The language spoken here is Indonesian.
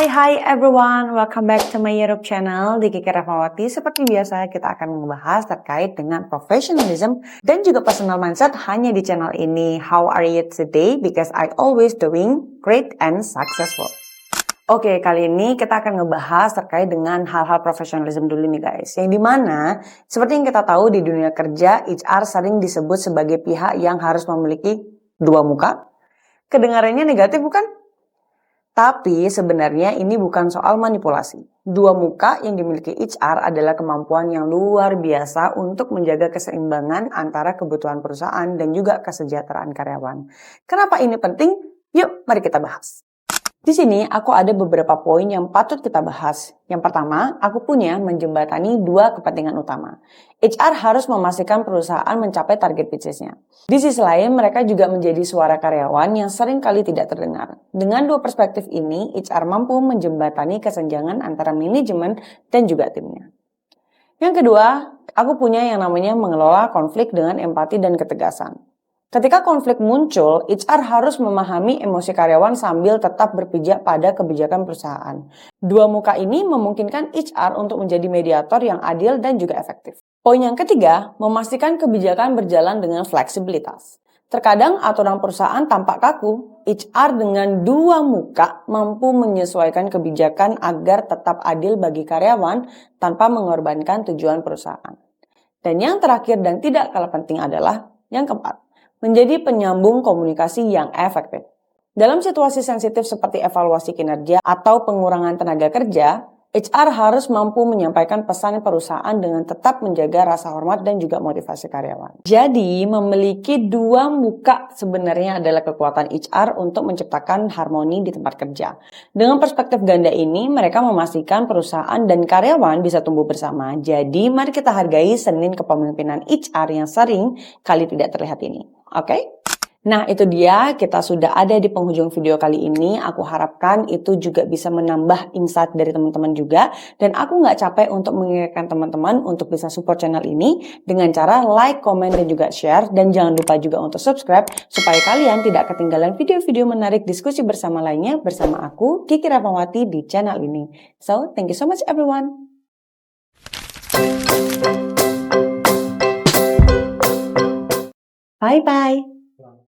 Hai everyone, welcome back to my YouTube channel di Kiki Rahmawati. Seperti biasa kita akan membahas terkait dengan professionalism dan juga personal mindset hanya di channel ini. How are you today? Because I always doing great and successful. Oke, kali ini kita akan ngebahas terkait dengan hal-hal professionalism dulu nih guys. Yang dimana, seperti yang kita tahu di dunia kerja, HR sering disebut sebagai pihak yang harus memiliki dua muka. Kedengarannya negatif bukan? Tapi sebenarnya ini bukan soal manipulasi. Dua muka yang dimiliki HR adalah kemampuan yang luar biasa untuk menjaga keseimbangan antara kebutuhan perusahaan dan juga kesejahteraan karyawan. Kenapa ini penting? Yuk, mari kita bahas. Di sini aku ada beberapa poin yang patut kita bahas. Yang pertama, aku punya menjembatani dua kepentingan utama. HR harus memastikan perusahaan mencapai target bisnisnya. Di sisi lain, mereka juga menjadi suara karyawan yang sering kali tidak terdengar. Dengan dua perspektif ini, HR mampu menjembatani kesenjangan antara manajemen dan juga timnya. Yang kedua, aku punya yang namanya mengelola konflik dengan empati dan ketegasan. Ketika konflik muncul, HR harus memahami emosi karyawan sambil tetap berpijak pada kebijakan perusahaan. Dua muka ini memungkinkan HR untuk menjadi mediator yang adil dan juga efektif. Poin yang ketiga, memastikan kebijakan berjalan dengan fleksibilitas. Terkadang aturan perusahaan tampak kaku, HR dengan dua muka mampu menyesuaikan kebijakan agar tetap adil bagi karyawan tanpa mengorbankan tujuan perusahaan. Dan yang terakhir dan tidak kalah penting adalah yang keempat, menjadi penyambung komunikasi yang efektif. Dalam situasi sensitif seperti evaluasi kinerja atau pengurangan tenaga kerja, HR harus mampu menyampaikan pesan perusahaan dengan tetap menjaga rasa hormat dan juga motivasi karyawan. Jadi, memiliki dua muka sebenarnya adalah kekuatan HR untuk menciptakan harmoni di tempat kerja. Dengan perspektif ganda ini, mereka memastikan perusahaan dan karyawan bisa tumbuh bersama. Jadi, mari kita hargai senin kepemimpinan HR yang sering kali tidak terlihat ini. Oke? Nah, itu dia, kita sudah ada di penghujung video kali ini. Aku harapkan itu juga bisa menambah insight dari teman-teman juga. Dan aku nggak capek untuk mengingatkan teman-teman untuk bisa support channel ini dengan cara like, comment, dan juga share. Dan jangan lupa juga untuk subscribe supaya kalian tidak ketinggalan video-video menarik diskusi bersama lainnya bersama aku, Kiki Rahmawati, di channel ini. So, thank you so much everyone. Bye-bye.